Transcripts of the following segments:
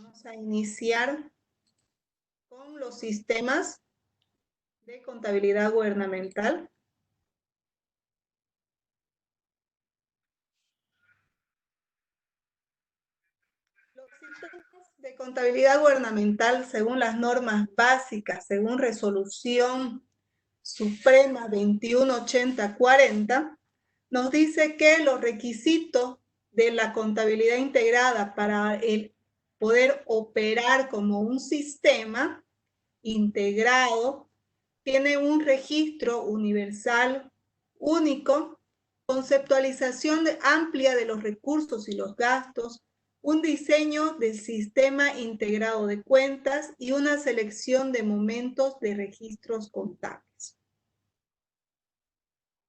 Vamos a iniciar con los sistemas de contabilidad gubernamental. Los sistemas de contabilidad gubernamental, según las normas básicas, según Resolución Suprema 218040, nos dice que los requisitos de la contabilidad integrada para el poder operar como un sistema integrado tiene un registro universal único, conceptualización amplia de los recursos y los gastos, un diseño del sistema integrado de cuentas y una selección de momentos de registros contables.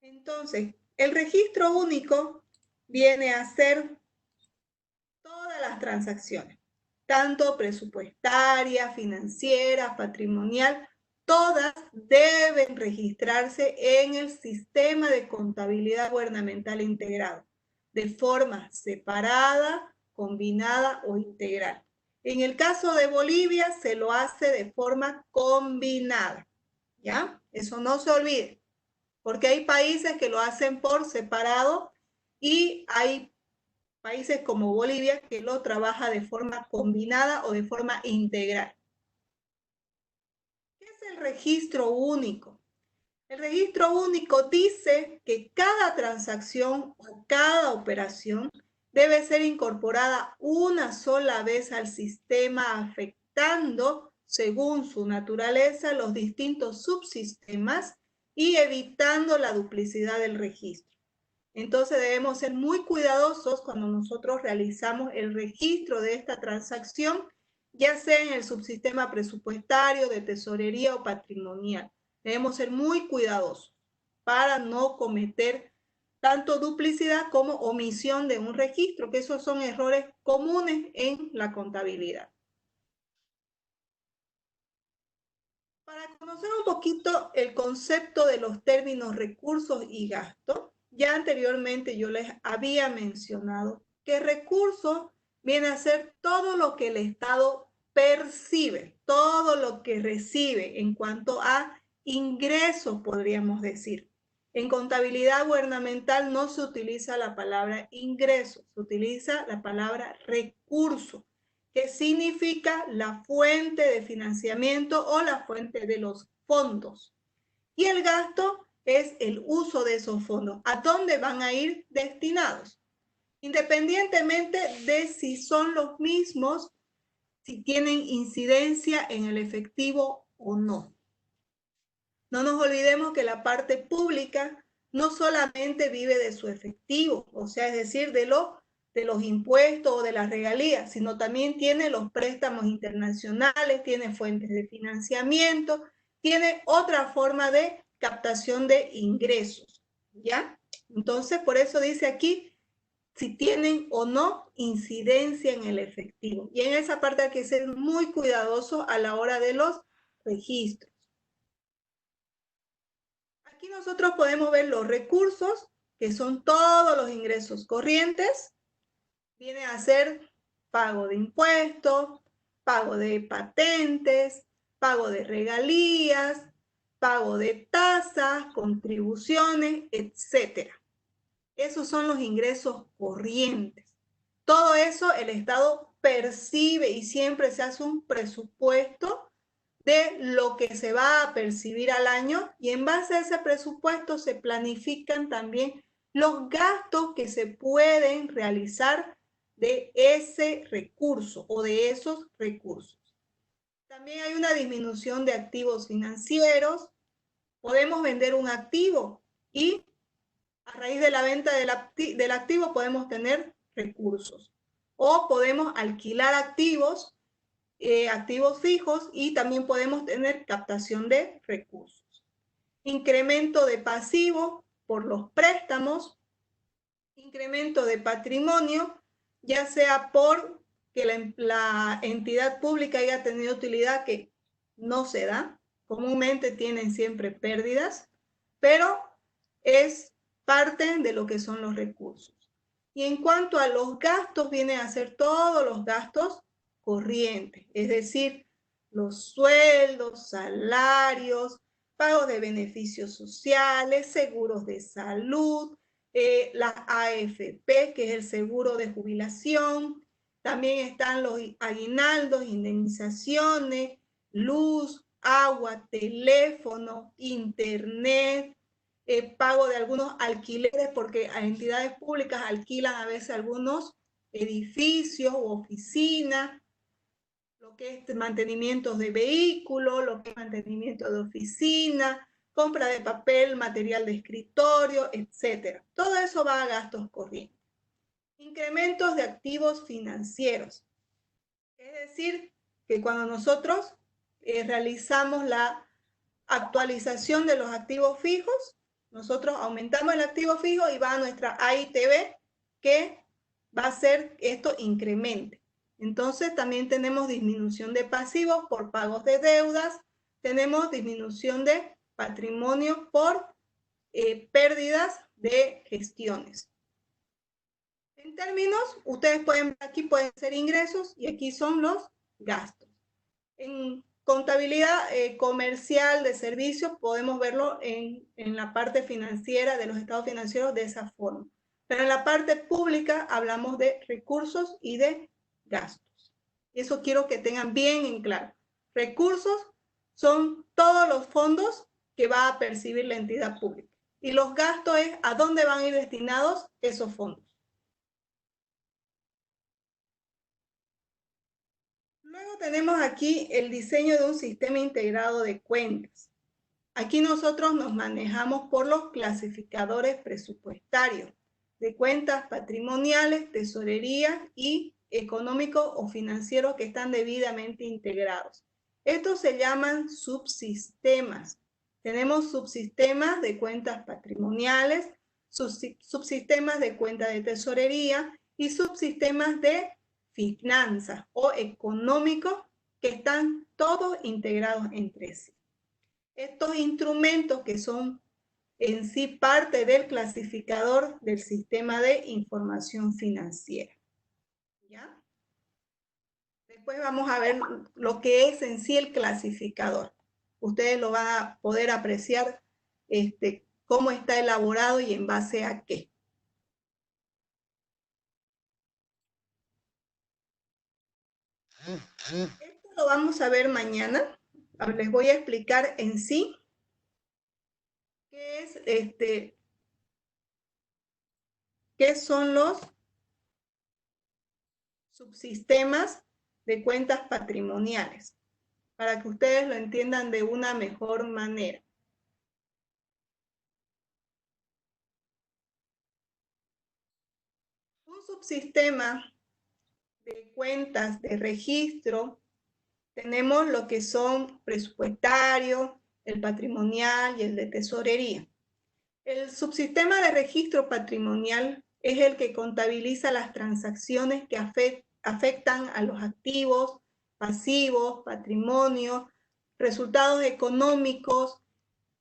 Entonces, el registro único viene a ser todas las transacciones, tanto presupuestaria, financiera, patrimonial, todas deben registrarse en el sistema de contabilidad gubernamental integrado, de forma separada, combinada o integral. En el caso de Bolivia se lo hace de forma combinada, ¿ya? Eso no se olvide, porque hay países que lo hacen por separado y hay países como Bolivia que lo trabaja de forma combinada o de forma integral. ¿Qué es el registro único? El registro único dice que cada transacción o cada operación debe ser incorporada una sola vez al sistema, afectando, según su naturaleza, los distintos subsistemas y evitando la duplicidad del registro. Entonces debemos ser muy cuidadosos cuando nosotros realizamos el registro de esta transacción, ya sea en el subsistema presupuestario, de tesorería o patrimonial. Debemos ser muy cuidadosos para no cometer tanto duplicidad como omisión de un registro, que esos son errores comunes en la contabilidad. Para conocer un poquito el concepto de los términos recursos y gastos, ya anteriormente yo les había mencionado que recursos viene a ser todo lo que el Estado percibe, todo lo que recibe en cuanto a ingresos, podríamos decir. En contabilidad gubernamental no se utiliza la palabra ingreso, se utiliza la palabra recurso, que significa la fuente de financiamiento o la fuente de los fondos. Y el gasto es el uso de esos fondos, a dónde van a ir destinados, independientemente de si son los mismos, si tienen incidencia en el efectivo o no. No nos olvidemos que la parte pública no solamente vive de su efectivo, o sea, es decir, de los impuestos o de las regalías, sino también tiene los préstamos internacionales, tiene fuentes de financiamiento, tiene otra forma de captación de ingresos, ¿ya? Entonces, por eso dice aquí si tienen o no incidencia en el efectivo. Y en esa parte hay que ser muy cuidadoso a la hora de los registros. Aquí nosotros podemos ver los recursos, que son todos los ingresos corrientes. Viene a ser pago de impuestos, pago de patentes, pago de regalías, pago de tasas, contribuciones, etc. Esos son los ingresos corrientes. Todo eso el Estado percibe y siempre se hace un presupuesto de lo que se va a percibir al año y en base a ese presupuesto se planifican también los gastos que se pueden realizar de ese recurso o de esos recursos. También hay una disminución de activos financieros. Podemos vender un activo y a raíz de la venta del activo podemos tener recursos. O podemos alquilar activos, activos fijos y también podemos tener captación de recursos. Incremento de pasivo por los préstamos, incremento de patrimonio, ya sea por que la entidad pública haya tenido utilidad que no se da, comúnmente tienen siempre pérdidas, pero es parte de lo que son los recursos. Y en cuanto a los gastos, vienen a ser todos los gastos corrientes, es decir, los sueldos, salarios, pagos de beneficios sociales, seguros de salud, las AFP, que es el seguro de jubilación, también están los aguinaldos, indemnizaciones, luz, agua, teléfono, internet, pago de algunos alquileres, porque a entidades públicas alquilan a veces algunos edificios u oficinas, lo que es mantenimiento de vehículos, lo que es mantenimiento de oficina, compra de papel, material de escritorio, etc. Todo eso va a gastos corrientes. Incrementos de activos financieros. Es decir, que cuando nosotros realizamos la actualización de los activos fijos, nosotros aumentamos el activo fijo y va a nuestra AITB, que va a hacer esto incremente. Entonces también tenemos disminución de pasivos por pagos de deudas, tenemos disminución de patrimonio por pérdidas de gestiones. En términos, ustedes pueden ver aquí pueden ser ingresos y aquí son los gastos. En contabilidad comercial de servicios podemos verlo en la parte financiera de los estados financieros de esa forma. Pero en la parte pública hablamos de recursos y de gastos. Eso quiero que tengan bien en claro. Recursos son todos los fondos que va a percibir la entidad pública. Y los gastos es a dónde van a ir destinados esos fondos. Luego tenemos aquí el diseño de un sistema integrado de cuentas. Aquí nosotros nos manejamos por los clasificadores presupuestarios de cuentas patrimoniales, tesorería y económicos o financieros que están debidamente integrados. Estos se llaman subsistemas. Tenemos subsistemas de cuentas patrimoniales, subsistemas de cuenta de tesorería y subsistemas de finanzas o económicos que están todos integrados entre sí. Estos instrumentos que son en sí parte del clasificador del sistema de información financiera. ¿Ya? Después vamos a ver lo que es en sí el clasificador. Ustedes lo van a poder apreciar cómo está elaborado y en base a qué. Esto lo vamos a ver mañana. Les voy a explicar en sí qué son los subsistemas de cuentas patrimoniales, para que ustedes lo entiendan de una mejor manera. Un subsistema de cuentas de registro, tenemos lo que son presupuestario, el patrimonial y el de tesorería. El subsistema de registro patrimonial es el que contabiliza las transacciones que afectan a los activos, pasivos, patrimonio, resultados económicos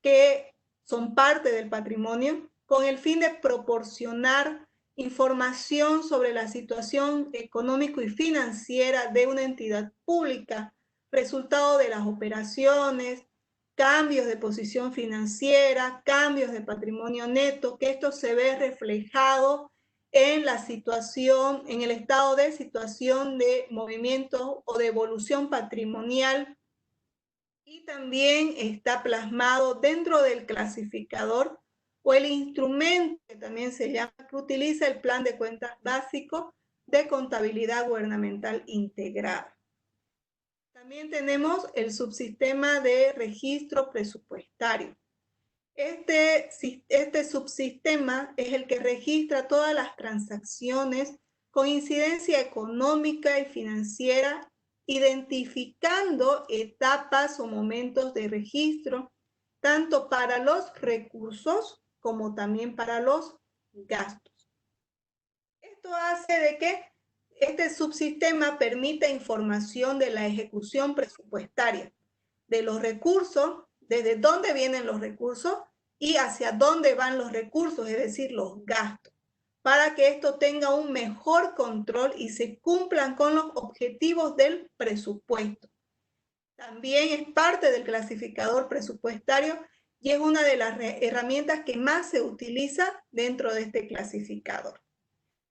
que son parte del patrimonio, con el fin de proporcionar información sobre la situación económico y financiera de una entidad pública, resultado de las operaciones, cambios de posición financiera, cambios de patrimonio neto, que esto se ve reflejado en la situación, en el estado de situación de movimiento o de evolución patrimonial, y también está plasmado dentro del clasificador o el instrumento que también se llama, que utiliza el plan de cuentas básico de contabilidad gubernamental integrada. También tenemos el subsistema de registro presupuestario. Este subsistema es el que registra todas las transacciones con incidencia económica y financiera, identificando etapas o momentos de registro, tanto para los recursos como también para los gastos. Esto hace de que este subsistema permita información de la ejecución presupuestaria, de los recursos, desde dónde vienen los recursos y hacia dónde van los recursos, es decir, los gastos. para que esto tenga un mejor control y se cumplan con los objetivos del presupuesto. También es parte del clasificador presupuestario y es una de las herramientas que más se utiliza dentro de este clasificador.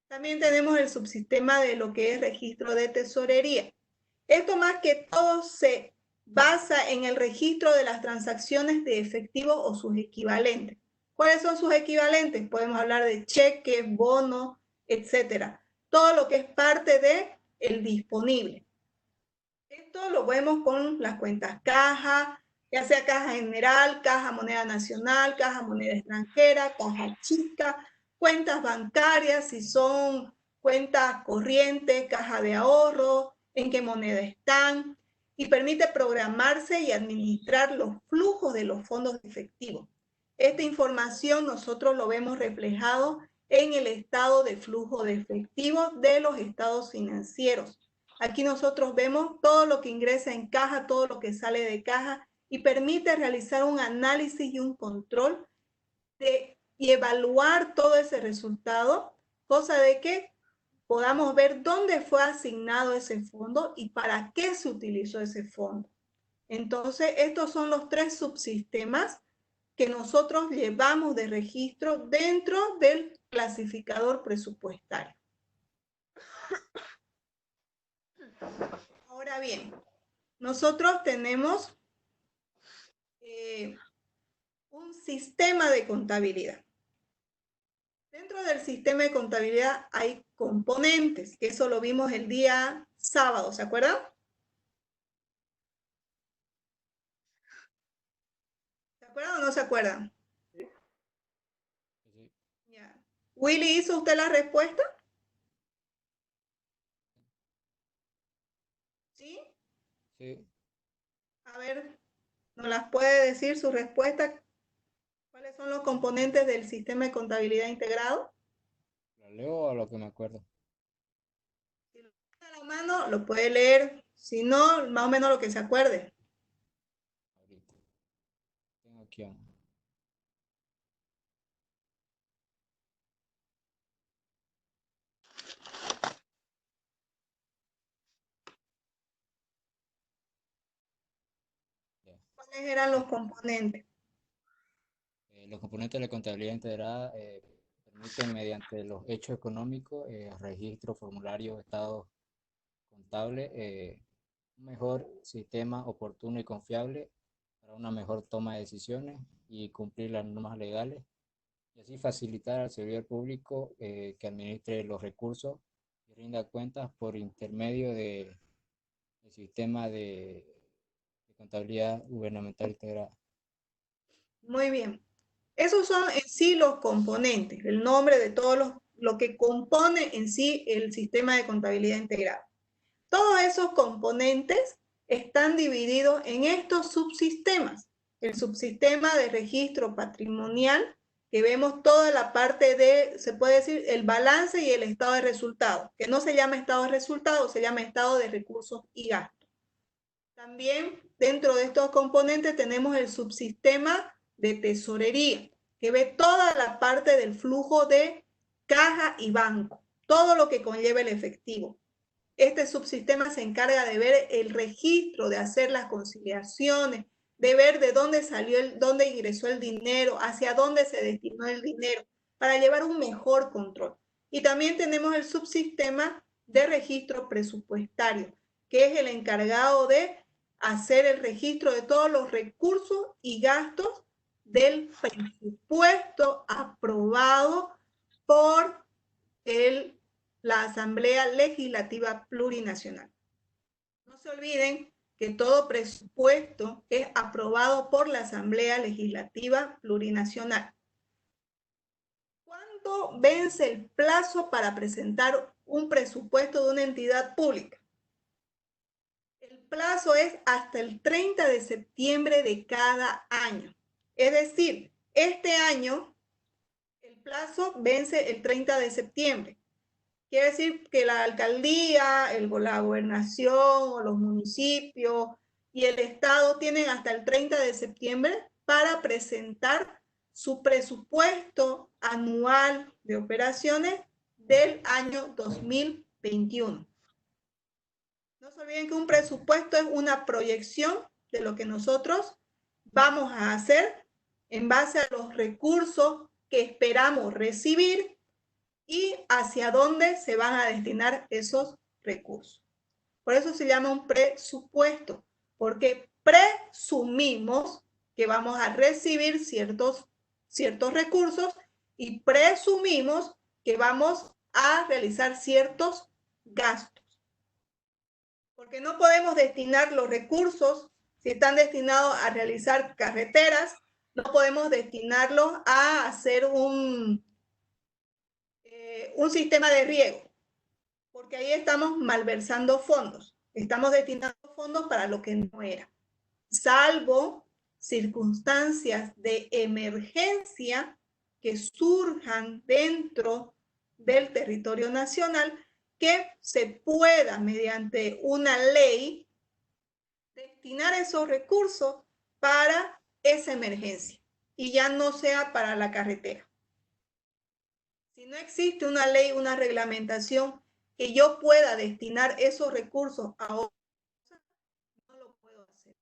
También tenemos el subsistema de lo que es registro de tesorería. Esto más que todo se basa en el registro de las transacciones de efectivo o sus equivalentes. ¿Cuáles son sus equivalentes? Podemos hablar de cheques, bonos, etcétera. Todo lo que es parte de el disponible. Esto lo vemos con las cuentas caja, ya sea caja general, caja moneda nacional, caja moneda extranjera, caja chica, cuentas bancarias, si son cuentas corrientes, caja de ahorro, en qué moneda están, y permite programarse y administrar los flujos de los fondos efectivos. Esta información nosotros lo vemos reflejado en el estado de flujo de efectivo de los estados financieros. Aquí nosotros vemos todo lo que ingresa en caja, todo lo que sale de caja y permite realizar un análisis y un control y evaluar todo ese resultado, cosa de que podamos ver dónde fue asignado ese fondo y para qué se utilizó ese fondo. Entonces, estos son los 3 subsistemas que nosotros llevamos de registro dentro del clasificador presupuestario. Ahora bien, nosotros tenemos un sistema de contabilidad. Dentro del sistema de contabilidad hay componentes, que eso lo vimos el día sábado, ¿se acuerdan? ¿Se acuerdan o no se acuerdan? Sí. Ya. Willy, ¿hizo usted la respuesta? ¿Sí? Sí. A ver, ¿nos las puede decir su respuesta? ¿Cuáles son los componentes del sistema de contabilidad integrado? ¿Lo leo a lo que me acuerdo? Si lo tiene a la mano, lo puede leer. Si no, más o menos lo que se acuerde. Ahorita. Tengo aquí uno. Ya. ¿Cuáles eran los componentes? Los componentes de la contabilidad integrada permiten, mediante los hechos económicos, registro, formulario, estado contable, un mejor sistema oportuno y confiable para una mejor toma de decisiones y cumplir las normas legales, y así facilitar al servidor público que administre los recursos y rinda cuentas por intermedio del sistema de contabilidad gubernamental integrada. Muy bien. Esos son en sí los componentes, el nombre de todos lo que compone en sí el sistema de contabilidad integrado. Todos esos componentes están divididos en estos subsistemas. El subsistema de registro patrimonial, que vemos toda la parte de, se puede decir, el balance y el estado de resultados, que no se llama estado de resultados, se llama estado de recursos y gastos. También dentro de estos componentes tenemos el subsistema de tesorería, que ve toda la parte del flujo de caja y banco, todo lo que conlleva el efectivo. Este subsistema se encarga de ver el registro, de hacer las conciliaciones, de ver de dónde salió, dónde ingresó el dinero, hacia dónde se destinó el dinero, para llevar un mejor control. Y también tenemos el subsistema de registro presupuestario, que es el encargado de hacer el registro de todos los recursos y gastos del presupuesto aprobado por la Asamblea Legislativa Plurinacional. No se olviden que todo presupuesto es aprobado por la Asamblea Legislativa Plurinacional. ¿Cuándo vence el plazo para presentar un presupuesto de una entidad pública? El plazo es hasta el 30 de septiembre de cada año. Es decir, este año el plazo vence el 30 de septiembre. Quiere decir que la alcaldía, la gobernación o los municipios y el Estado tienen hasta el 30 de septiembre para presentar su presupuesto anual de operaciones del año 2021. No se olviden que un presupuesto es una proyección de lo que nosotros vamos a hacer en base a los recursos que esperamos recibir y hacia dónde se van a destinar esos recursos. Por eso se llama un presupuesto, porque presumimos que vamos a recibir ciertos recursos y presumimos que vamos a realizar ciertos gastos. Porque no podemos destinar los recursos, si están destinados a realizar carreteras, no podemos destinarlos a hacer un sistema de riego, porque ahí estamos malversando fondos. Estamos destinando fondos para lo que no era, salvo circunstancias de emergencia que surjan dentro del territorio nacional, que se pueda, mediante una ley, destinar esos recursos para esa emergencia y ya no sea para la carretera. Si no existe una ley, una reglamentación que yo pueda destinar esos recursos a otra cosa, no lo puedo hacer.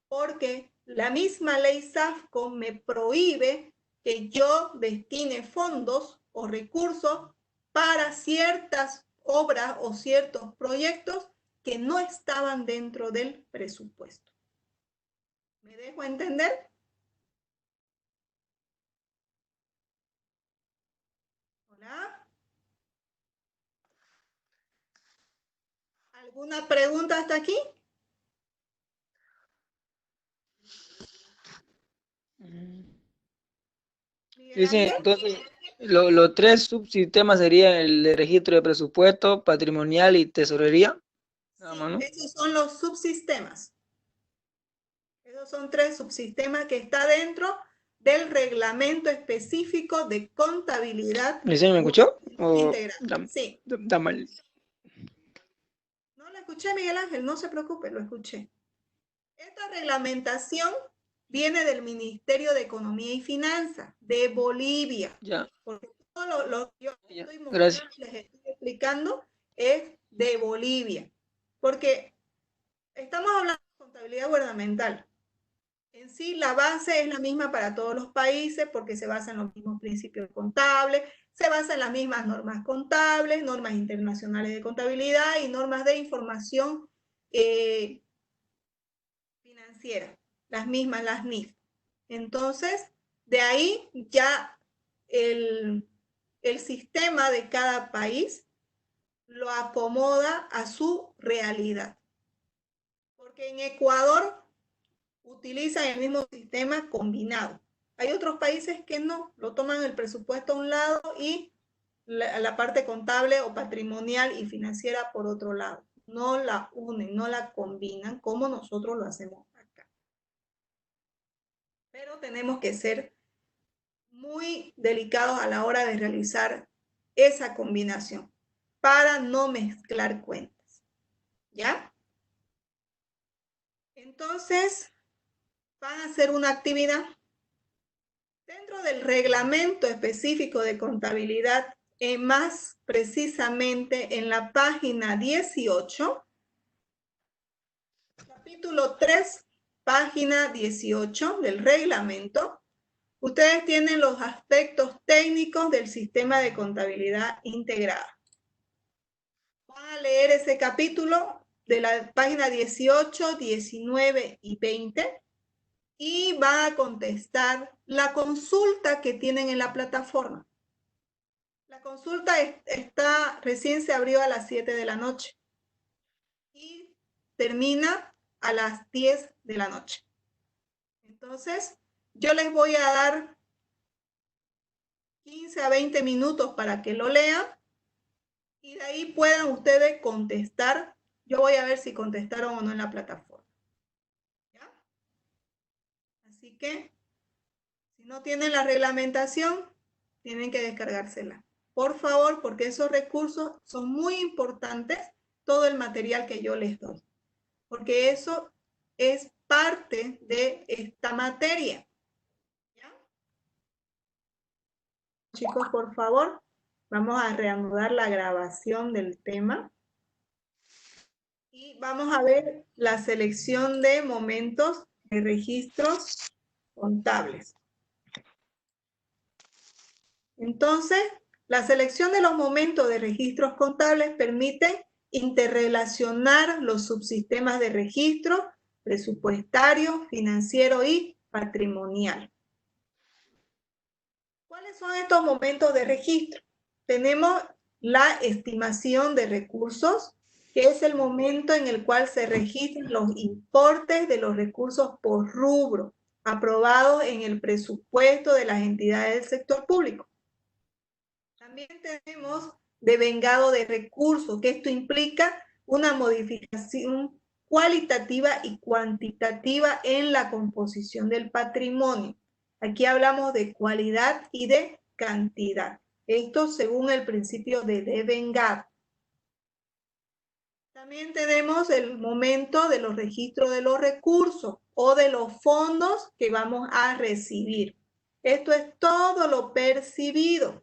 Porque la misma ley SAFCO me prohíbe que yo destine fondos o recursos para ciertas obras o ciertos proyectos que no estaban dentro del presupuesto. ¿Me dejo entender? ¿Hola? ¿Alguna pregunta hasta aquí? Dicen, entonces, los tres subsistemas serían el de registro de presupuesto, patrimonial y tesorería. Sí, ¿no? Esos son los subsistemas. Esos son tres subsistemas que está dentro del reglamento específico de contabilidad. ¿Me escuchó? Integral. Sí. Da mal. No lo escuché, Miguel Ángel, no se preocupe, lo escuché. Esta reglamentación viene del Ministerio de Economía y Finanzas de Bolivia. Ya. Porque todo lo que yo estoy Gracias. les estoy explicando es de Bolivia. Porque estamos hablando de contabilidad gubernamental. En sí, la base es la misma para todos los países porque se basa en los mismos principios contables, se basa en las mismas normas contables, normas internacionales de contabilidad y normas de información financiera, las mismas, las NIF. Entonces, de ahí ya el sistema de cada país lo acomoda a su realidad. Porque en Ecuador utilizan el mismo sistema combinado. Hay otros países que no, lo toman el presupuesto a un lado y la parte contable o patrimonial y financiera por otro lado. No la unen, no la combinan como nosotros lo hacemos acá. Pero tenemos que ser muy delicados a la hora de realizar esa combinación para no mezclar cuentas. ¿Ya? Entonces, van a hacer una actividad dentro del reglamento específico de contabilidad, más precisamente en la página 18, capítulo 3, página 18 del reglamento. Ustedes tienen los aspectos técnicos del sistema de contabilidad integrada. Van a leer ese capítulo de la página 18, 19 y 20 y van a contestar la consulta que tienen en la plataforma. La consulta recién se abrió a las 7 de la noche y termina a las 10 de la noche. Entonces, yo les voy a dar 15 a 20 minutos para que lo lean y de ahí puedan ustedes contestar. Yo voy a ver si contestaron o no en la plataforma. ¿Ya? Así que, si no tienen la reglamentación, tienen que descargársela. Por favor, porque esos recursos son muy importantes, todo el material que yo les doy. Porque eso es parte de esta materia. ¿Ya? chicos, por favor. Vamos a reanudar la grabación del tema. Y vamos a ver la selección de momentos de registros contables. Entonces, la selección de los momentos de registros contables permite interrelacionar los subsistemas de registro presupuestario, financiero y patrimonial. ¿Cuáles son estos momentos de registro? Tenemos la estimación de recursos, que es el momento en el cual se registran los importes de los recursos por rubro, aprobados en el presupuesto de las entidades del sector público. También tenemos devengado de recursos, que esto implica una modificación cualitativa y cuantitativa en la composición del patrimonio. Aquí hablamos de cualidad y de cantidad. Esto según el principio de devengado. También tenemos el momento de los registros de los recursos o de los fondos que vamos a recibir. Esto es todo lo percibido.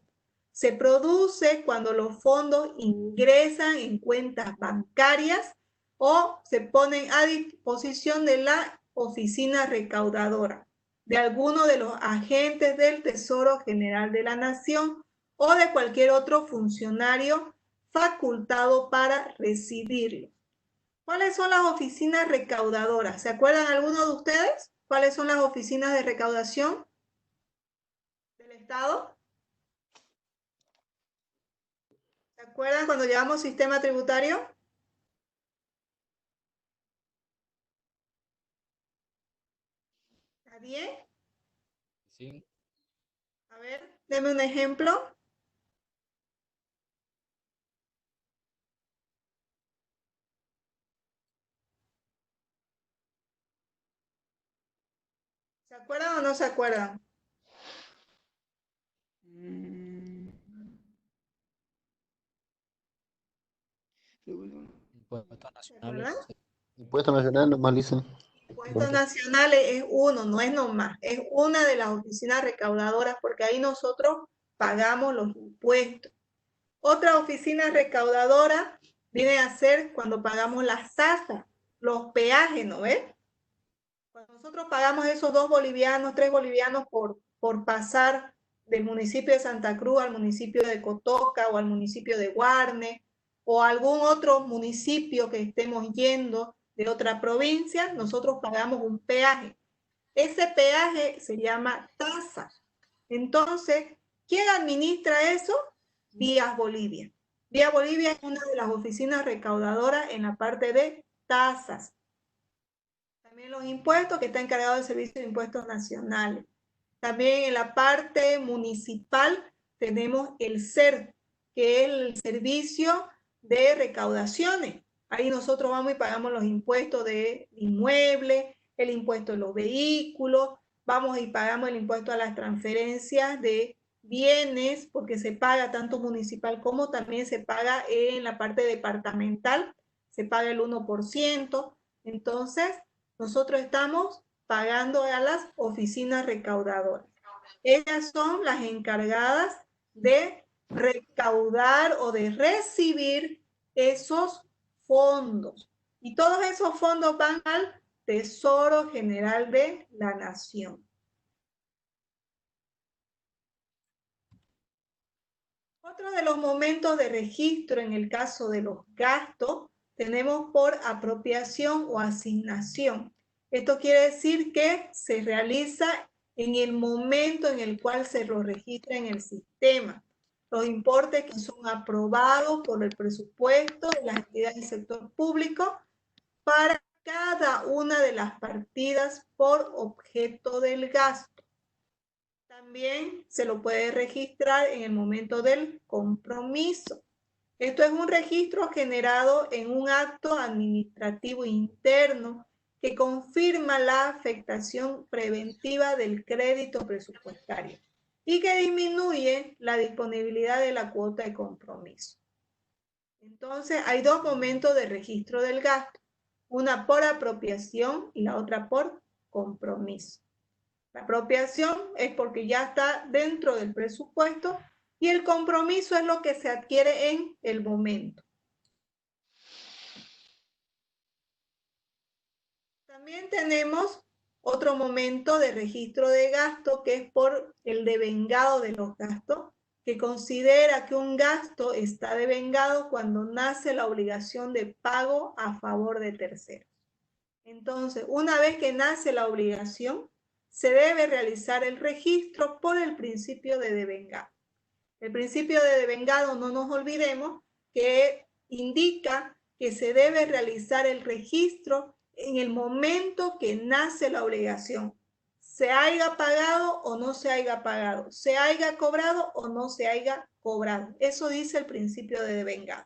Se produce cuando los fondos ingresan en cuentas bancarias o se ponen a disposición de la oficina recaudadora, de alguno de los agentes del Tesoro General de la Nación o de cualquier otro funcionario facultado para recibirlo. ¿Cuáles son las oficinas recaudadoras? ¿Se acuerdan alguno de ustedes? ¿Cuáles son las oficinas de recaudación del Estado? ¿Se acuerdan cuando llevamos sistema tributario? ¿Está bien? Sí. A ver, deme un ejemplo. ¿Se acuerdan o no se acuerdan? Impuestos ¿Se acuerdan? nacionales. Impuesto nacional, normaliza. Impuestos nacionales es uno, no es nomás, es una de las oficinas recaudadoras porque ahí nosotros pagamos los impuestos. Otra oficina recaudadora viene a ser cuando pagamos las tasas, los peajes, ¿no ves? Cuando nosotros pagamos esos 2 bolivianos, 3 bolivianos por pasar del municipio de Santa Cruz al municipio de Cotoca o al municipio de Guarne o algún otro municipio que estemos yendo de otra provincia, nosotros pagamos un peaje. Ese peaje se llama tasa. Entonces, ¿quién administra eso? Vías Bolivia. Vías Bolivia es una de las oficinas recaudadoras en la parte de tasas. También los impuestos, que está encargado del Servicio de Impuestos Nacionales. También en la parte municipal tenemos el SER, que es el Servicio de Recaudaciones. Ahí nosotros vamos y pagamos los impuestos de inmuebles, el impuesto de los vehículos, vamos y pagamos el impuesto a las transferencias de bienes, porque se paga tanto municipal como también se paga en la parte departamental, se paga el 1%. Entonces, nosotros estamos pagando a las oficinas recaudadoras. Ellas son las encargadas de recaudar o de recibir esos fondos. Y todos esos fondos van al Tesoro General de la Nación. Otro de los momentos de registro en el caso de los gastos tenemos por apropiación o asignación. Esto quiere decir que se realiza en el momento en el cual se lo registra en el sistema. Los importes que son aprobados por el presupuesto de las entidades del sector público para cada una de las partidas por objeto del gasto. También se lo puede registrar en el momento del compromiso. Esto es un registro generado en un acto administrativo interno que confirma la afectación preventiva del crédito presupuestario y que disminuye la disponibilidad de la cuota de compromiso. Entonces, hay 2 momentos de registro del gasto, una por apropiación y la otra por compromiso. La apropiación es porque ya está dentro del presupuesto y el compromiso es lo que se adquiere en el momento. También tenemos otro momento de registro de gasto que es por el devengado de los gastos, que considera que un gasto está devengado cuando nace la obligación de pago a favor de terceros. Entonces, una vez que nace la obligación, se debe realizar el registro por el principio de devengado. El principio de devengado, no nos olvidemos, que indica que se debe realizar el registro en el momento que nace la obligación. Se haya pagado o no se haya pagado, se haya cobrado o no se haya cobrado. Eso dice el principio de devengado.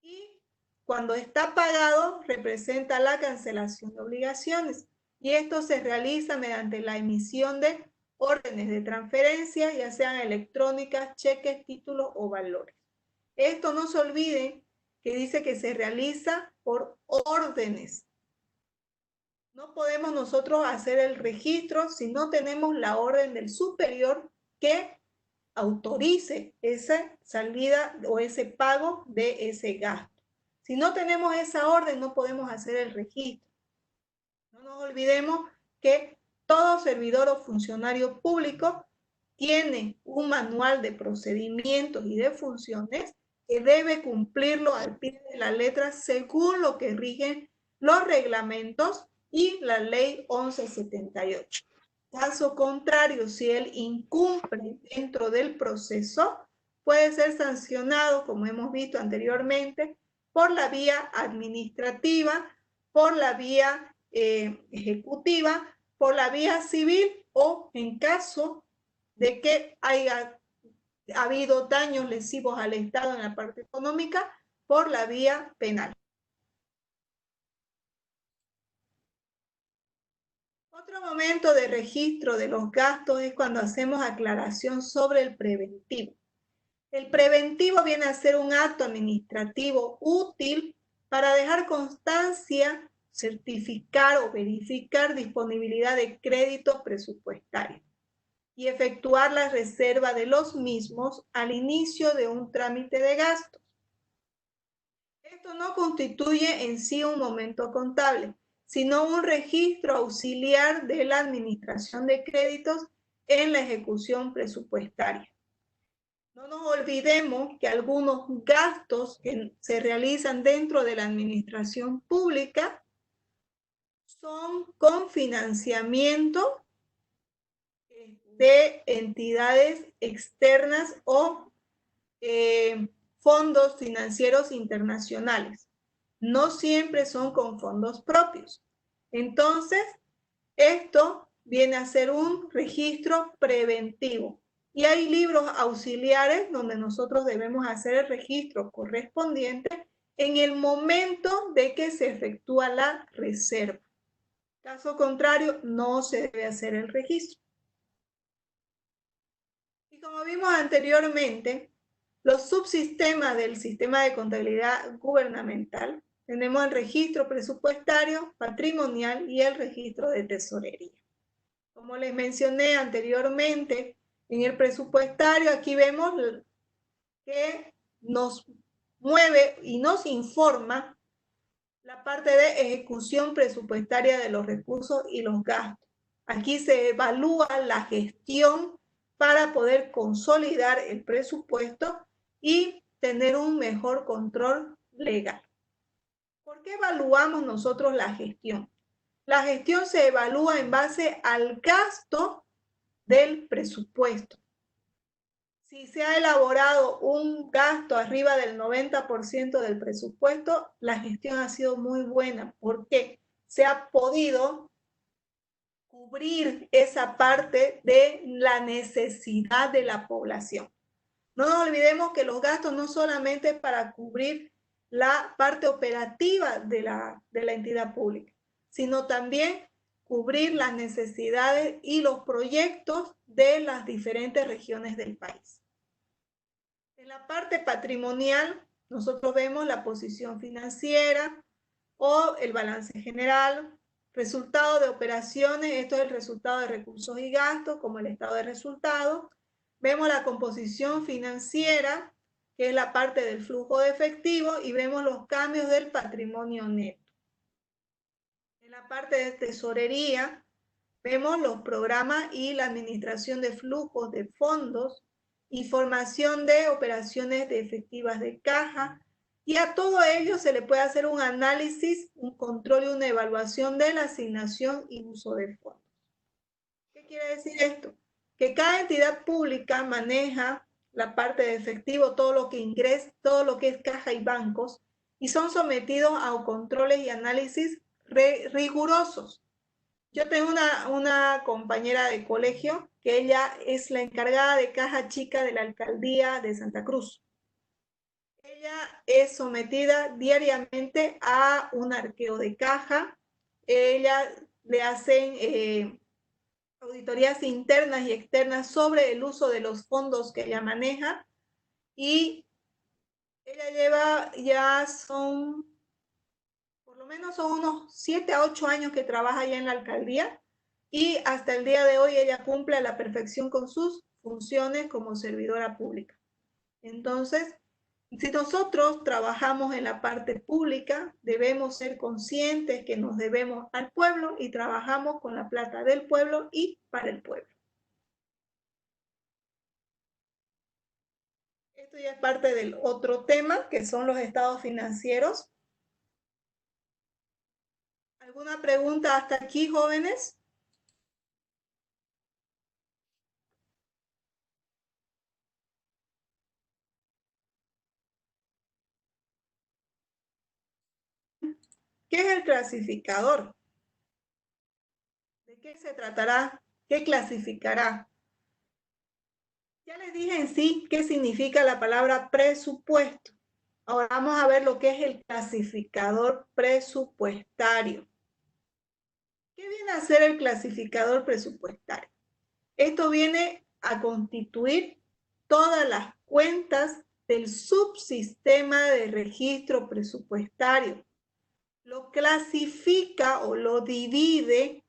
Y cuando está pagado, representa la cancelación de obligaciones. Y esto se realiza mediante la emisión de órdenes de transferencia, ya sean electrónicas, cheques, títulos o valores. Esto no se olviden que dice que se realiza por órdenes. No podemos nosotros hacer el registro si no tenemos la orden del superior que autorice esa salida o ese pago de ese gasto. Si no tenemos esa orden, no podemos hacer el registro. No nos olvidemos que todo servidor o funcionario público tiene un manual de procedimientos y de funciones que debe cumplirlo al pie de la letra según lo que rigen los reglamentos y la ley 1178. Caso contrario, si él incumple dentro del proceso, puede ser sancionado, como hemos visto anteriormente, por la vía administrativa, por la vía ejecutiva, por la vía civil o en caso de que haya habido daños lesivos al Estado en la parte económica, por la vía penal. Otro momento de registro de los gastos es cuando hacemos aclaración sobre el preventivo. El preventivo viene a ser un acto administrativo útil para dejar constancia, certificar o verificar disponibilidad de créditos presupuestarios y efectuar la reserva de los mismos al inicio de un trámite de gastos. Esto no constituye en sí un momento contable, sino un registro auxiliar de la administración de créditos en la ejecución presupuestaria. No nos olvidemos que algunos gastos que se realizan dentro de la administración pública son con financiamiento de entidades externas o fondos financieros internacionales. No siempre son con fondos propios. Entonces, esto viene a ser un registro preventivo. Y hay libros auxiliares donde nosotros debemos hacer el registro correspondiente en el momento de que se efectúa la reserva. Caso contrario, no se debe hacer el registro. Y como vimos anteriormente, los subsistemas del sistema de contabilidad gubernamental, tenemos el registro presupuestario, patrimonial y el registro de tesorería. Como les mencioné anteriormente, en el presupuestario aquí vemos que nos mueve y nos informa la parte de ejecución presupuestaria de los recursos y los gastos. Aquí se evalúa la gestión para poder consolidar el presupuesto y tener un mejor control legal. ¿Por qué evaluamos nosotros la gestión? La gestión se evalúa en base al gasto del presupuesto. Si se ha elaborado un gasto arriba del 90% del presupuesto, la gestión ha sido muy buena porque se ha podido cubrir esa parte de la necesidad de la población. No nos olvidemos que los gastos no solamente es para cubrir la parte operativa de la entidad pública, sino también cubrir las necesidades y los proyectos de las diferentes regiones del país. En la parte patrimonial, nosotros vemos la posición financiera o el balance general, Resultado de operaciones, esto es el resultado de recursos y gastos, como el estado de resultados. Vemos la composición financiera, que es la parte del flujo de efectivo, y vemos los cambios del patrimonio neto. En la parte de tesorería, vemos los programas y la administración de flujos de fondos, información de operaciones de efectivas de caja, y a todo ello se le puede hacer un análisis, un control y una evaluación de la asignación y uso de fondos. ¿Qué quiere decir esto? Que cada entidad pública maneja la parte de efectivo, todo lo que ingresa, todo lo que es caja y bancos, y son sometidos a controles y análisis rigurosos. Yo tengo una compañera de colegio que ella es la encargada de caja chica de la alcaldía de Santa Cruz. Ella es sometida diariamente a un arqueo de caja. Ella le hacen auditorías internas y externas sobre el uso de los fondos que ella maneja, y ella lleva, ya son, por lo menos son unos 7 a 8 años que trabaja allá en la alcaldía, y hasta el día de hoy ella cumple a la perfección con sus funciones como servidora pública. Entonces, si nosotros trabajamos en la parte pública, debemos ser conscientes que nos debemos al pueblo y trabajamos con la plata del pueblo y para el pueblo. Esto ya es parte del otro tema, que son los estados financieros. ¿Alguna pregunta hasta aquí, jóvenes? ¿Qué es el clasificador? ¿De qué se tratará? ¿Qué clasificará? Ya les dije en sí qué significa la palabra presupuesto. Ahora vamos a ver lo que es el clasificador presupuestario. ¿Qué viene a ser el clasificador presupuestario? Esto viene a constituir todas las cuentas del subsistema de registro presupuestario. Lo clasifica o lo divide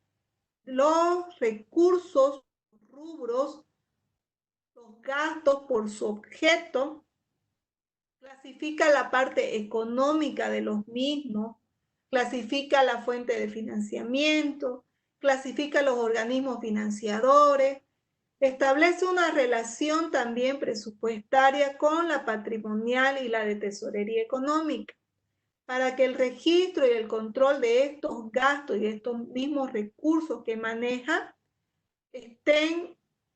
los recursos, rubros, los gastos por su objeto, clasifica la parte económica de los mismos, clasifica la fuente de financiamiento, clasifica los organismos financiadores, establece una relación también presupuestaria con la patrimonial y la de tesorería económica, para que el registro y el control de estos gastos y de estos mismos recursos que maneja estén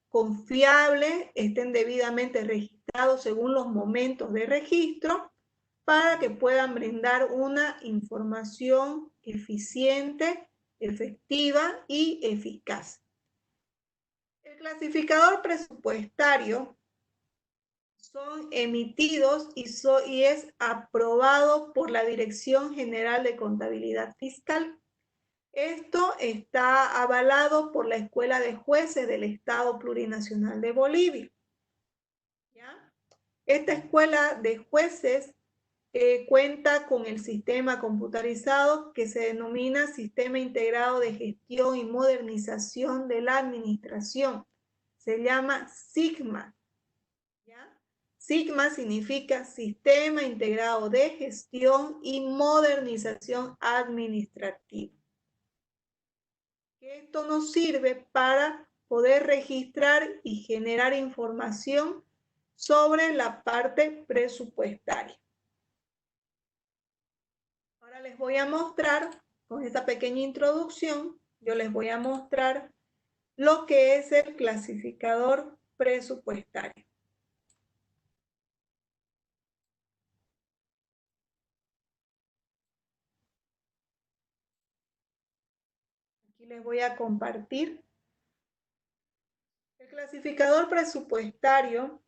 confiables, estén debidamente registrados según los momentos de registro, para que puedan brindar una información eficiente, efectiva y eficaz. El clasificador presupuestario son emitidos y es aprobado por la Dirección General de Contabilidad Fiscal. Esto está avalado por la Escuela de Jueces del Estado Plurinacional de Bolivia. ¿Ya? Esta escuela de jueces cuenta con el sistema computarizado que se denomina Sistema Integrado de Gestión y Modernización de la Administración. Se llama SIGMA. ¿Ya? SIGMA significa Sistema Integrado de Gestión y Modernización Administrativa. Esto nos sirve para poder registrar y generar información sobre la parte presupuestaria. Ahora les voy a mostrar, con esta pequeña introducción, yo les voy a mostrar lo que es el clasificador presupuestario. Aquí les voy a compartir. El clasificador presupuestario,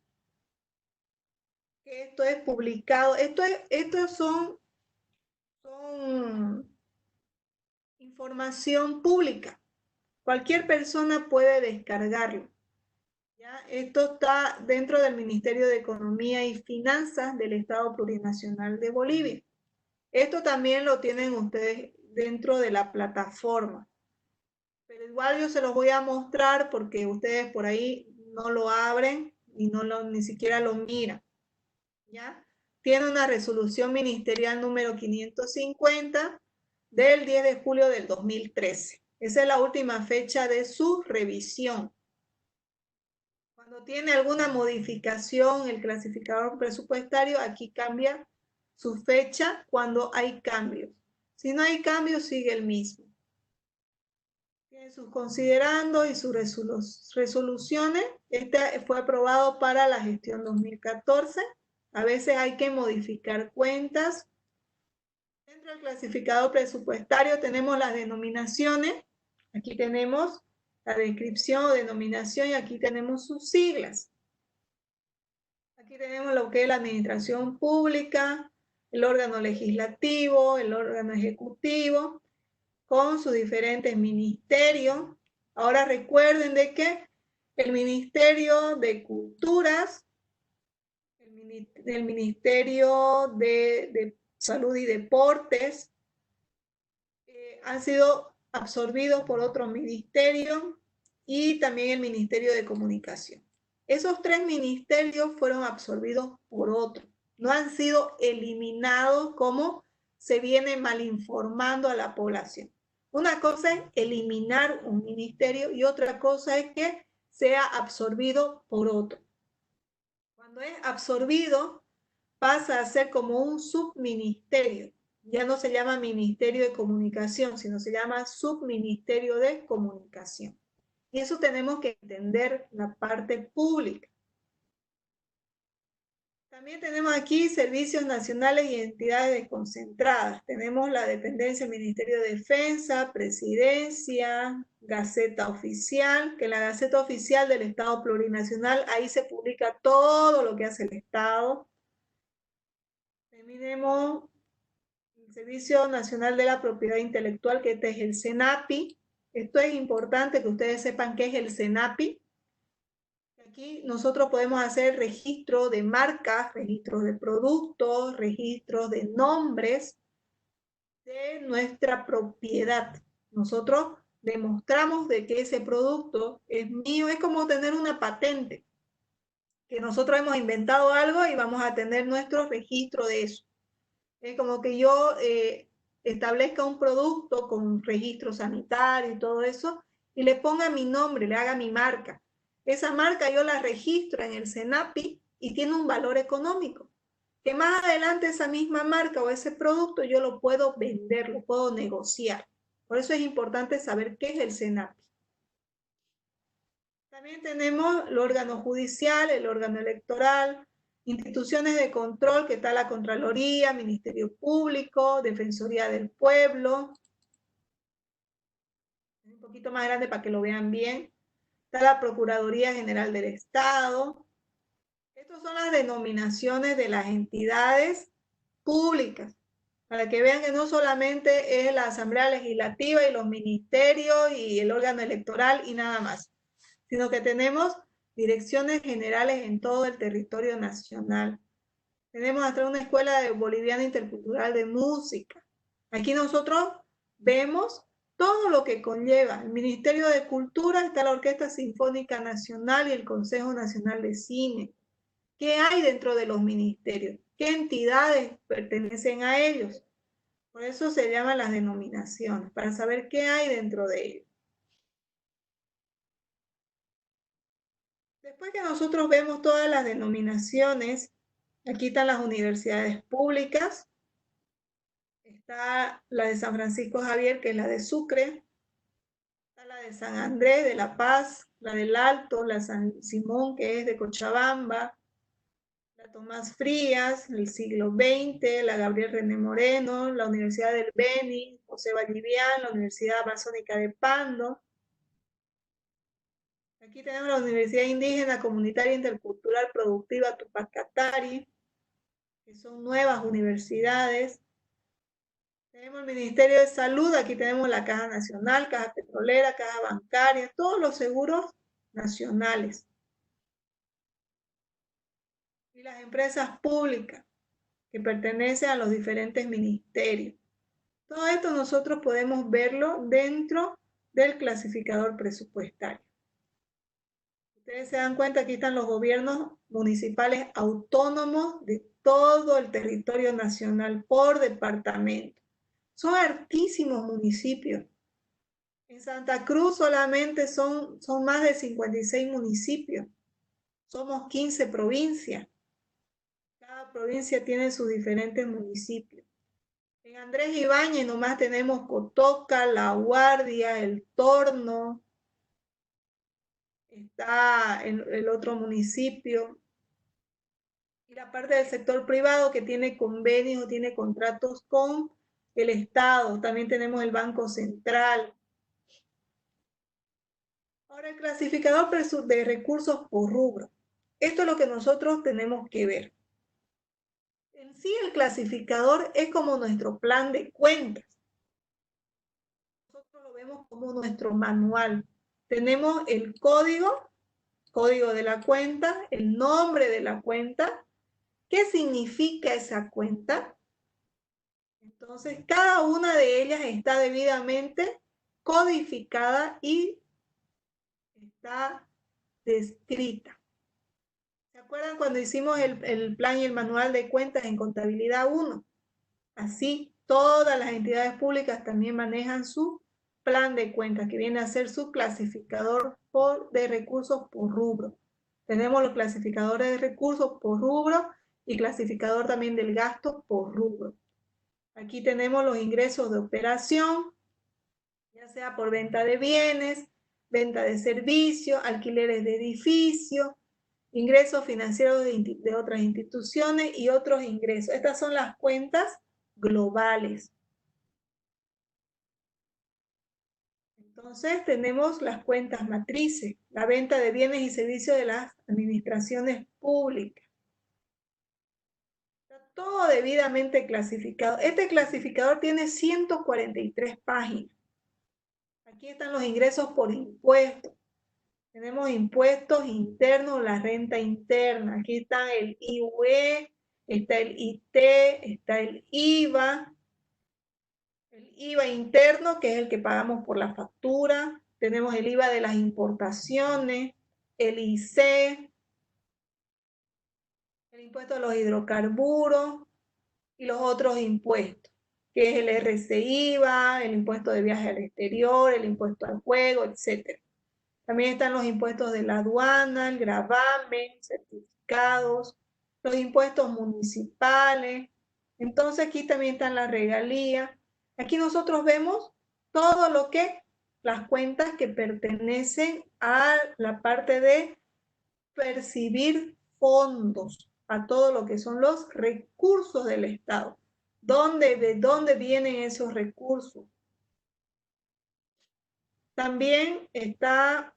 que esto es publicado, estos son información pública. Cualquier persona puede descargarlo. ¿Ya? Esto está dentro del Ministerio de Economía y Finanzas del Estado Plurinacional de Bolivia. Esto también lo tienen ustedes dentro de la plataforma. Pero igual yo se los voy a mostrar porque ustedes por ahí no lo abren y ni siquiera lo miran. ¿Ya? Tiene una resolución ministerial número 550 del 10 de julio del 2013. Esa es la última fecha de su revisión. Cuando tiene alguna modificación el clasificador presupuestario, aquí cambia su fecha cuando hay cambios. Si no hay cambios, sigue el mismo. Tiene sus considerandos y sus resoluciones. Este fue aprobado para la gestión 2014. A veces hay que modificar cuentas. Dentro del clasificador presupuestario tenemos las denominaciones. Aquí tenemos la descripción o denominación y aquí tenemos sus siglas. Aquí tenemos lo que es la administración pública, el órgano legislativo, el órgano ejecutivo, con sus diferentes ministerios. Ahora recuerden de que el Ministerio de Culturas, el Ministerio de Salud y Deportes, han sido absorbidos por otro ministerio y también el Ministerio de Comunicación. Esos tres ministerios fueron absorbidos por otro. No han sido eliminados como se viene malinformando a la población. Una cosa es eliminar un ministerio y otra cosa es que sea absorbido por otro. Cuando es absorbido, pasa a ser como un subministerio. Ya no se llama Ministerio de Comunicación, sino se llama Subministerio de Comunicación. Y eso tenemos que entender la parte pública. También tenemos aquí servicios nacionales y entidades desconcentradas. Tenemos la dependencia del Ministerio de Defensa, Presidencia, Gaceta Oficial, que en la Gaceta Oficial del Estado Plurinacional, ahí se publica todo lo que hace el Estado. Tenemos el Servicio Nacional de la Propiedad Intelectual, que este es el SENAPI. Esto es importante que ustedes sepan qué es el SENAPI. Aquí nosotros podemos hacer registro de marcas, registros de productos, registros de nombres de nuestra propiedad. Nosotros demostramos de que ese producto es mío, es como tener una patente, que nosotros hemos inventado algo y vamos a tener nuestro registro de eso. Es como que yo establezca un producto con registro sanitario y todo eso, y le ponga mi nombre, le haga mi marca. Esa marca yo la registro en el SENAPI y tiene un valor económico. Que más adelante esa misma marca o ese producto yo lo puedo vender, lo puedo negociar. Por eso es importante saber qué es el SENAPI. También tenemos el órgano judicial, el órgano electoral, instituciones de control, que está la Contraloría, Ministerio Público, Defensoría del Pueblo. Un poquito más grande para que lo vean bien. Está la Procuraduría General del Estado. Estas son las denominaciones de las entidades públicas, para que vean que no solamente es la Asamblea Legislativa y los ministerios y el órgano electoral y nada más, sino que tenemos direcciones generales en todo el territorio nacional. Tenemos hasta una escuela boliviana intercultural de música. Aquí nosotros vemos todo lo que conlleva. El Ministerio de Cultura, está la Orquesta Sinfónica Nacional y el Consejo Nacional de Cine. ¿Qué hay dentro de los ministerios? ¿Qué entidades pertenecen a ellos? Por eso se llaman las denominaciones, para saber qué hay dentro de ellos. Después que nosotros vemos todas las denominaciones, aquí están las universidades públicas, está la de San Francisco Javier, que es la de Sucre, está la de San Andrés de La Paz, la del Alto, la San Simón, que es de Cochabamba, la Tomás Frías, el siglo XX, la Gabriel René Moreno, la Universidad del Beni, José Vallivian, la Universidad Amazónica de Pando. Aquí tenemos la Universidad Indígena Comunitaria Intercultural Productiva Tupac Katari, que son nuevas universidades. Tenemos el Ministerio de Salud, aquí tenemos la Caja Nacional, Caja Petrolera, Caja Bancaria, todos los seguros nacionales. Y las empresas públicas que pertenecen a los diferentes ministerios. Todo esto nosotros podemos verlo dentro del clasificador presupuestario. Ustedes se dan cuenta, aquí están los gobiernos municipales autónomos de todo el territorio nacional por departamento. Son hartísimos municipios. En Santa Cruz solamente son más de 56 municipios. Somos 15 provincias. Cada provincia tiene sus diferentes municipios. En Andrés Ibáñez nomás tenemos Cotoca, La Guardia, El Torno, está el otro municipio. Y la parte del sector privado que tiene convenios o tiene contratos con el Estado. También tenemos el Banco Central. Ahora, el clasificador de recursos por rubro. Esto es lo que nosotros tenemos que ver. En sí, el clasificador es como nuestro plan de cuentas. Nosotros lo vemos como nuestro manual. Tenemos el código de la cuenta, el nombre de la cuenta, qué significa esa cuenta. Entonces, cada una de ellas está debidamente codificada y está descrita. ¿Se acuerdan cuando hicimos el plan y el manual de cuentas en contabilidad 1? Así, todas las entidades públicas también manejan su plan de cuentas, que viene a ser su clasificador de recursos por rubro. Tenemos los clasificadores de recursos por rubro y clasificador también del gasto por rubro. Aquí tenemos los ingresos de operación, ya sea por venta de bienes, venta de servicios, alquileres de edificios, ingresos financieros de otras instituciones y otros ingresos. Estas son las cuentas globales. Entonces tenemos las cuentas matrices, la venta de bienes y servicios de las administraciones públicas. Está todo debidamente clasificado. Este clasificador tiene 143 páginas. Aquí están los ingresos por impuestos. Tenemos impuestos internos, la renta interna. Aquí está el IUE, está el IT, está el IVA. El IVA interno, que es el que pagamos por la factura. Tenemos el IVA de las importaciones, el IC, el impuesto a los hidrocarburos y los otros impuestos, que es el RCIVA, el impuesto de viaje al exterior, el impuesto al juego, etc. También están los impuestos de la aduana, el gravamen, certificados, los impuestos municipales. Entonces aquí también están las regalías. Aquí nosotros vemos todo lo que, las cuentas que pertenecen a la parte de percibir fondos, a todo lo que son los recursos del Estado. ¿De dónde vienen esos recursos? También está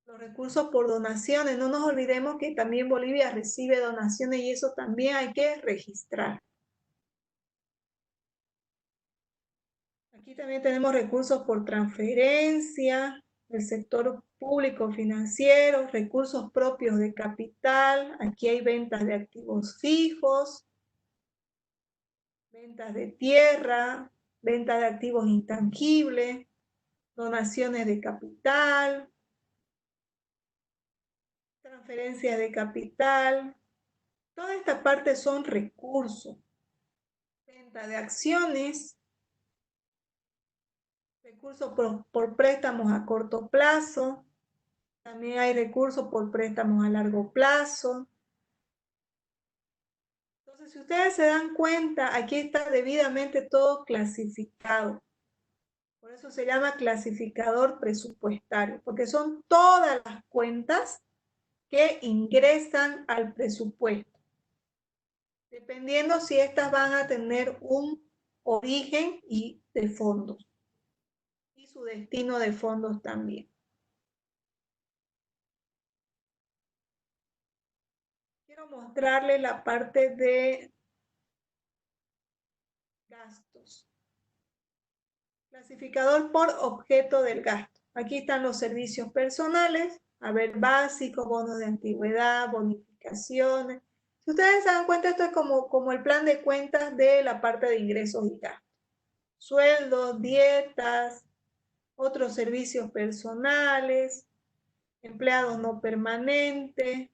los recursos por donaciones. No nos olvidemos que también Bolivia recibe donaciones y eso también hay que registrar. Aquí también tenemos recursos por transferencia, del sector público financiero, recursos propios de capital. Aquí hay ventas de activos fijos, ventas de tierra, venta de activos intangibles, donaciones de capital, transferencias de capital. Toda esta parte son recursos. Venta de acciones, recursos por préstamos a corto plazo. También hay recursos por préstamos a largo plazo. Entonces, si ustedes se dan cuenta, aquí está debidamente todo clasificado. Por eso se llama clasificador presupuestario, porque son todas las cuentas que ingresan al presupuesto, dependiendo si estas van a tener un origen y de fondos, y su destino de fondos también. Quiero mostrarles la parte de gastos. Clasificador por objeto del gasto. Aquí están los servicios personales, haber básico, bonos de antigüedad, bonificaciones. Si ustedes se dan cuenta, esto es como el plan de cuentas de la parte de ingresos y gastos. sueldos, dietas, otros servicios personales, empleados no permanentes.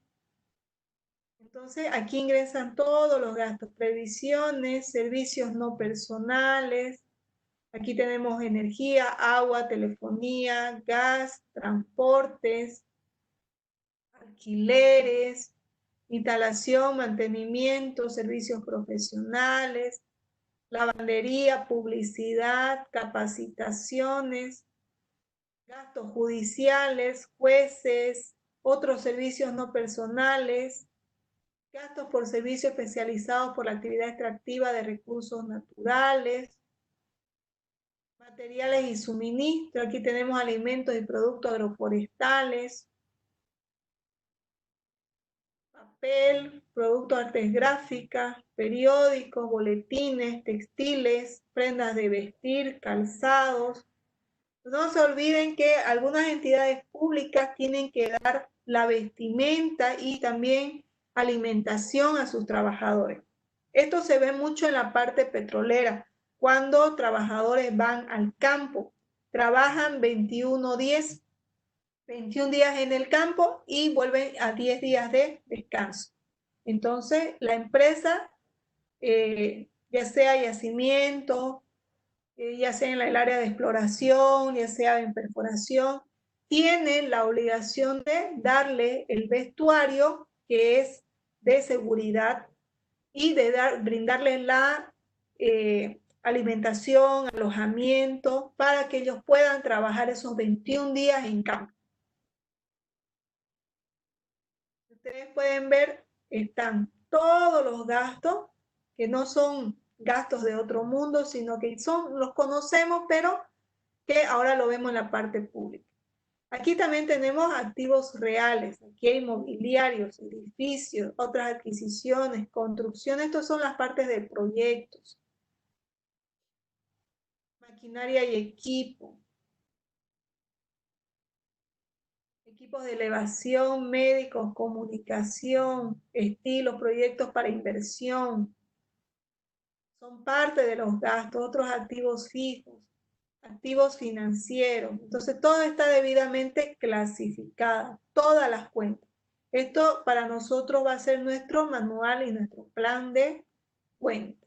Entonces, aquí ingresan todos los gastos, previsiones, servicios no personales. Aquí tenemos energía, agua, telefonía, gas, transportes, alquileres, instalación, mantenimiento, servicios profesionales, lavandería, publicidad, capacitaciones, gastos judiciales, jueces, otros servicios no personales, gastos por servicios especializados por la actividad extractiva de recursos naturales, materiales y suministro. Aquí tenemos alimentos y productos agroforestales, papel, productos artes gráficas, periódicos, boletines, textiles, prendas de vestir, calzados. No se olviden que algunas entidades públicas tienen que dar la vestimenta y también alimentación a sus trabajadores. Esto se ve mucho en la parte petrolera, cuando trabajadores van al campo, trabajan 21 días en el campo y vuelven a 10 días de descanso. Entonces, la empresa, ya sea yacimiento, ya sea en el área de exploración, ya sea en perforación, tiene la obligación de darle el vestuario que es de seguridad y de brindarle la alimentación, alojamiento, para que ellos puedan trabajar esos 21 días en campo. Ustedes pueden ver, están todos los gastos, que no son gastos de otro mundo, sino que los conocemos, pero que ahora lo vemos en la parte pública. Aquí también tenemos activos reales, aquí hay mobiliarios, edificios, otras adquisiciones, construcciones, estas son las partes de proyectos, maquinaria y equipo, equipos de elevación, médicos, comunicación, estilos, proyectos para inversión, son parte de los gastos, otros activos fijos, activos financieros. Entonces, todo está debidamente clasificado, todas las cuentas. Esto para nosotros va a ser nuestro manual y nuestro plan de cuentas.